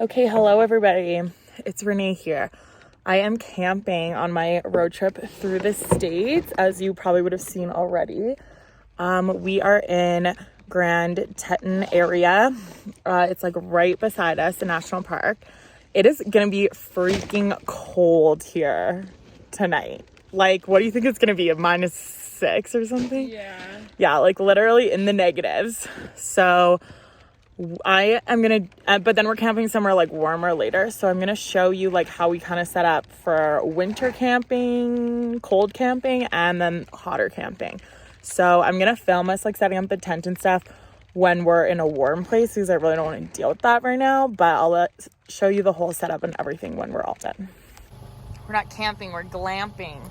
Okay, hello everybody. It's Renae here. I am camping on my road trip through the States, as you probably would have seen already. We are in Grand Teton area. It's like right beside us, the national park. It is gonna be freaking cold here tonight. Like, what do you think it's gonna be? A -6 or something? Yeah, like literally in the negatives. So I am gonna, but then we're camping somewhere like warmer later. So I'm gonna show you like how we kind of set up for winter camping, cold camping, and then hotter camping. So I'm gonna film us like setting up the tent and stuff when we're in a warm place because I really don't want to deal with that right now. But I'll show you the whole setup and everything when we're all done. We're not camping, we're glamping.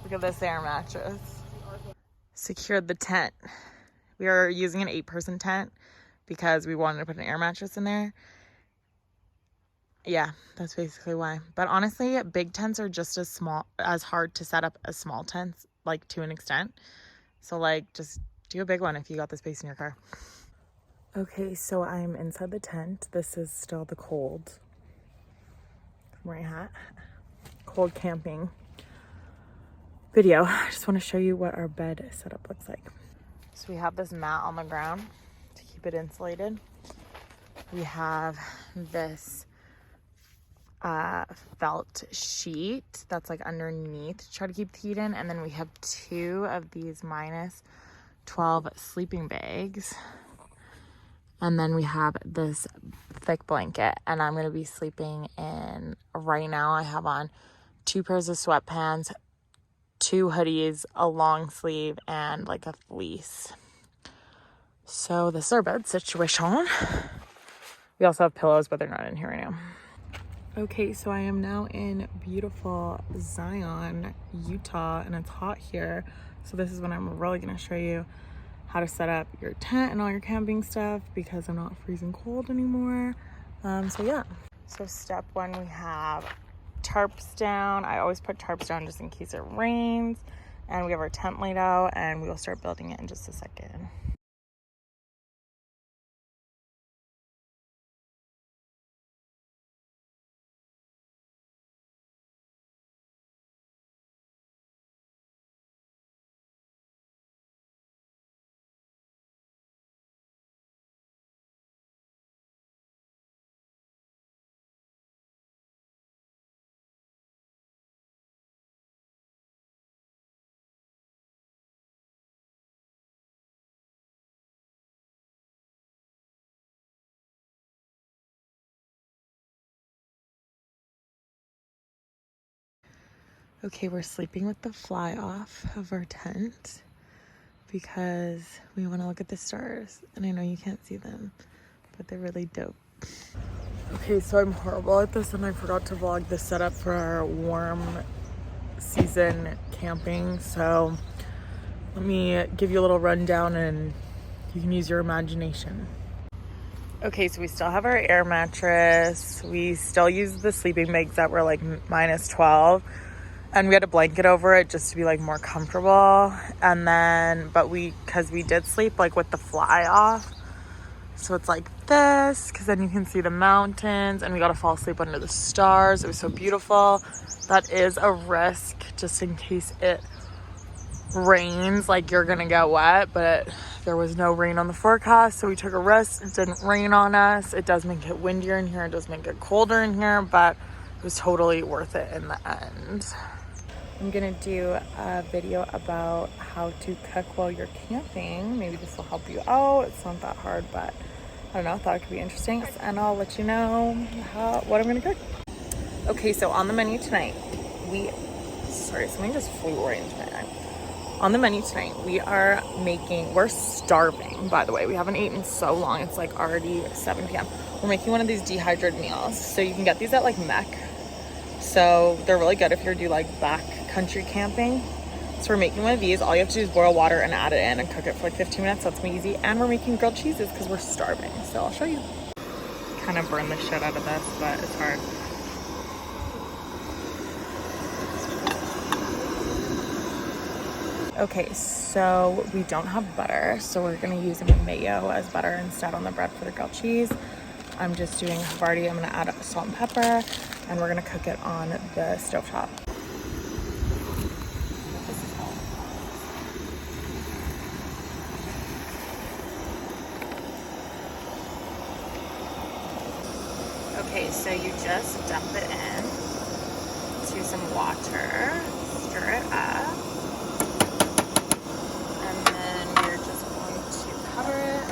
Look at this air mattress. Secured the tent. We are using an 8-person tent because we wanted to put an air mattress in there. Yeah, that's basically why. But honestly, big tents are just as hard to set up as small tents, like to an extent. So like, just do a big one if you got the space in your car. Okay, so I'm inside the tent. This is still the cold. I'm wearing a hat. Cold camping video. I just want to show you what our bed setup looks like. So we have this mat on the ground to keep it insulated. We have this felt sheet that's like underneath to try to keep the heat in, and then we have 2 of these -12 sleeping bags, and then we have this thick blanket. And I'm going to be sleeping in, right now I have on 2 pairs of sweatpants, 2 hoodies, a long sleeve, and like a fleece. So this is our bed situation. We also have pillows, but they're not in here right now. Okay, so I am now in beautiful Zion, Utah, and it's hot here. So this is when I'm really gonna show you how to set up your tent and all your camping stuff because I'm not freezing cold anymore. So yeah. So step 1, we have tarps down. I always put tarps down just in case it rains. And we have our tent laid out, and we will start building it in just a second. Okay, we're sleeping with the fly off of our tent because we want to look at the stars. And I know you can't see them, but they're really dope. Okay, so I'm horrible at this and I forgot to vlog the setup for our warm season camping. So let me give you a little rundown and you can use your imagination. Okay, so we still have our air mattress. We still use the sleeping bags that were like -12. And we had a blanket over it just to be like more comfortable. And then, because we did sleep like with the fly off. So it's like this, because then you can see the mountains, and we got to fall asleep under the stars. It was so beautiful. That is a risk just in case it rains, like you're gonna get wet, but there was no rain on the forecast. So we took a risk. It didn't rain on us. It does make it windier in here. It does make it colder in here, but it was totally worth it in the end. I'm gonna do a video about how to cook while you're camping. Maybe this will help you out. It's not that hard, but I don't know, I thought it could be interesting. And I'll let you know what I'm gonna cook. Okay, so on the menu tonight, sorry, something just flew right into my eye. On the menu tonight, we're starving, by the way. We haven't eaten so long. It's like already 7 p.m. We're making one of these dehydrated meals. So you can get these at like Mech. So they're really good if you're do like backcountry camping. So we're making one of these. All you have to do is boil water and add it in and cook it for like 15 minutes. That's easy. And we're making grilled cheeses because we're starving. So I'll show you. Kind of burn the shit out of this, but it's hard. Okay, so we don't have butter. So we're going to use mayo as butter instead on the bread for the grilled cheese. I'm just doing Havarti. I'm gonna add salt and pepper, and we're gonna cook it on the stovetop. Okay, so you just dump it in to some water, stir it up, and then you're just going to cover it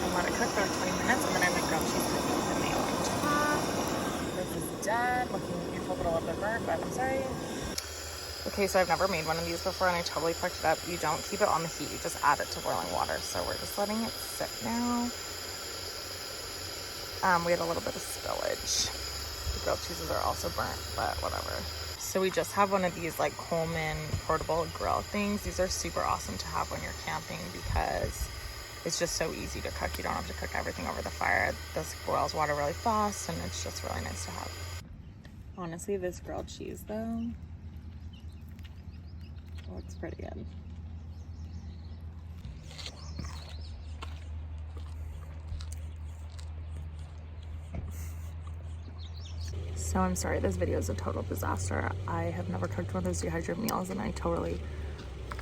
and let it cook for like 20 minutes, and then I'm gonna grilled cheese with the mayo on top. This is done, looking beautiful but a little bit burnt, but I'm sorry. Okay, so I've never made one of these before and I totally fucked it up. You don't keep it on the heat, you just add it to boiling water. So we're just letting it sit now. We had a little bit of spillage. The grilled cheeses are also burnt, but whatever. So we just have one of these like Coleman portable grill things. These are super awesome to have when you're camping because it's just so easy to cook. You don't have to cook everything over the fire. This boils water really fast and it's just really nice to have. Honestly, this grilled cheese though looks pretty good. So I'm sorry, this video is a total disaster. I have never cooked one of those dehydrated meals and I totally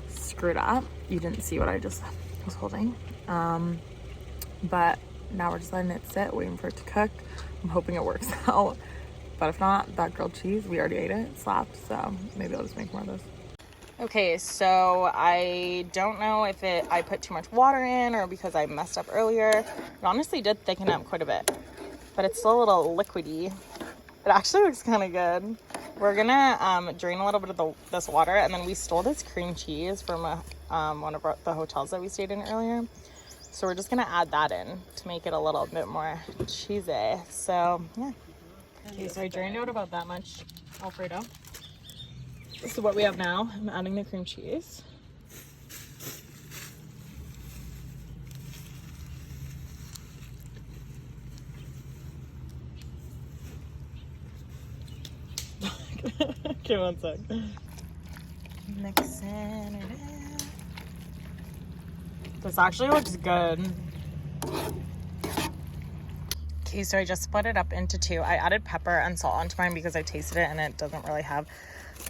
screwed up. You didn't see what I just was holding. But now we're just letting it sit, waiting for it to cook. I'm hoping it works out. But if not, that grilled cheese, we already ate it, it slapped. So maybe I'll just make more of those. Okay, so I don't know if I put too much water in or because I messed up earlier. It honestly did thicken up quite a bit, but it's still a little liquidy. It actually looks kind of good. We're gonna drain a little bit of this water, and then we stole this cream cheese from one of the hotels that we stayed in earlier. So we're just gonna add that in to make it a little bit more cheesy. So yeah. Okay, so I drained out about that much Alfredo. This is what we have now. I'm adding the cream cheese. Okay, one sec. Mixing it in. This actually looks good. Okay, so I just split it up into two. I added pepper and salt onto mine because I tasted it and it doesn't really have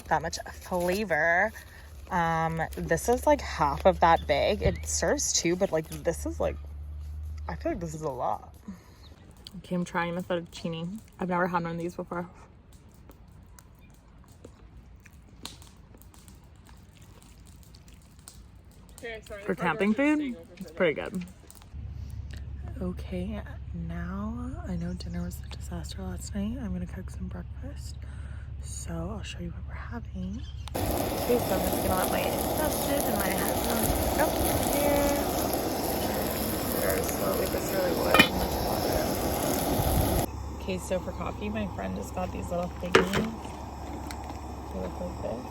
that much flavor. This is like half of that bag. It serves two, but like this is like, I feel like this is a lot. Okay, I'm trying the fettuccine. I've never had one of these before. For camping food, it's pretty good. Okay, now I know dinner was a disaster last night. I'm gonna cook some breakfast. So I'll show you what we're having. Okay, so I'm just gonna let my toasted and my headphones up here. Very slowly but surely boiling much water. Okay, so for coffee, my friend just got these little thingies. They look like this.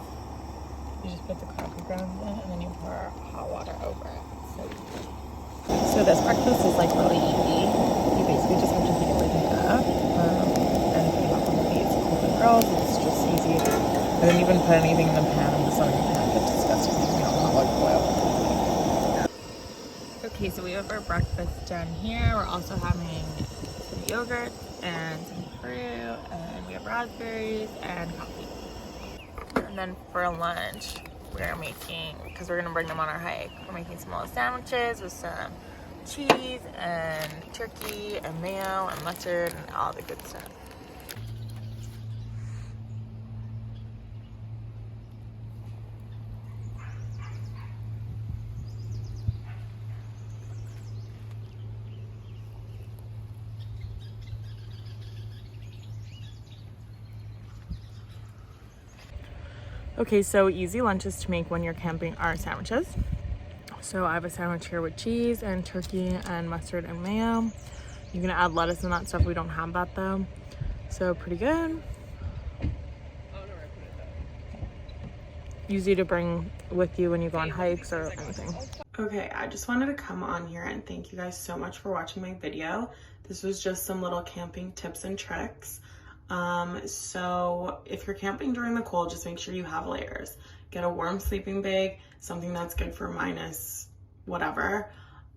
You just put the coffee grounds in and then you pour hot water over it. So this breakfast is like really easy. You basically just have to heat everything up. And if you have one of these Coleman grills, it's just easy. I didn't even put anything in the pan. I'm just letting the pan get disgusting. You know, not like boil. Okay, so we have our breakfast done here. We're also having some yogurt and some fruit, and we have raspberries and coffee. And then for lunch, we're making, because we're gonna bring them on our hike, we're making some little sandwiches with some cheese and turkey and mayo and mustard and all the good stuff. Okay, so easy lunches to make when you're camping are sandwiches. So I have a sandwich here with cheese and turkey and mustard and mayo. You can add lettuce and that stuff. We don't have that though. So pretty good. Easy to bring with you when you go on hikes or anything. Okay, I just wanted to come on here and thank you guys so much for watching my video. This was just some little camping tips and tricks. So if you're camping during the cold, just make sure you have layers. Get a warm sleeping bag, something that's good for minus whatever.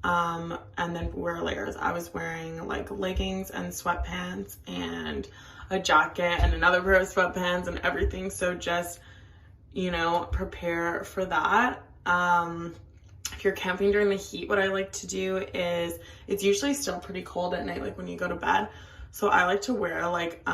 and then wear layers. I was wearing like leggings and sweatpants and a jacket and another pair of sweatpants and everything. So just, you know, prepare for that. If you're camping during the heat, what I like to do is, it's usually still pretty cold at night, like when you go to bed. So I like to wear like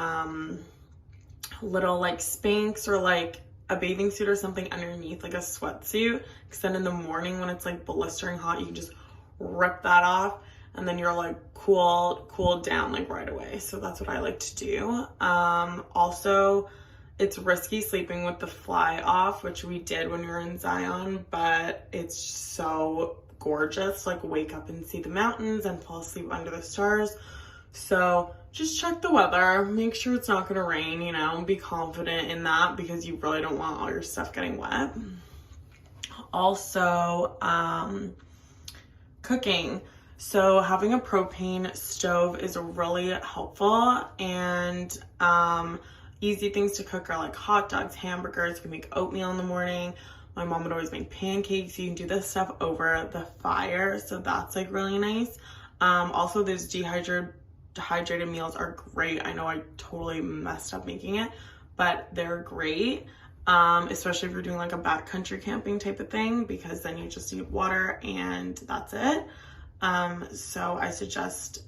little like Spanx or like a bathing suit or something underneath, like a sweatsuit, because then in the morning when it's like blistering hot, you can just rip that off and then you're like cooled down like right away. So that's what I like to do. Also, it's risky sleeping with the fly off, which we did when we were in Zion, but it's so gorgeous. Like, wake up and see the mountains and fall asleep under the stars. So just check the weather, make sure it's not gonna rain, you know, be confident in that, because you really don't want all your stuff getting wet. Also, cooking. So having a propane stove is really helpful, and easy things to cook are like hot dogs, hamburgers. You can make oatmeal in the morning. My mom would always make pancakes. You can do this stuff over the fire, so that's like really nice. Also, those dehydrated meals are great. I know I totally messed up making it, but they're great, especially if you're doing like a backcountry camping type of thing, because then you just need water and that's it. So I suggest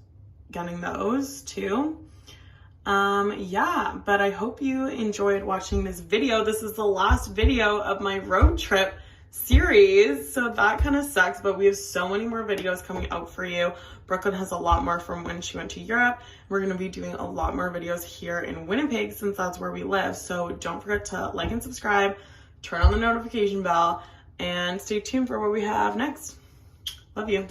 getting those too. Yeah, but I hope you enjoyed watching this video. This is the last video of my road trip series, so that kind of sucks, but we have so many more videos coming out for you. Brooklyn has a lot more from when she went to Europe. We're going to be doing a lot more videos here in Winnipeg, since that's where we live. So don't forget to like and subscribe, turn on the notification bell, and stay tuned for what we have next. Love you.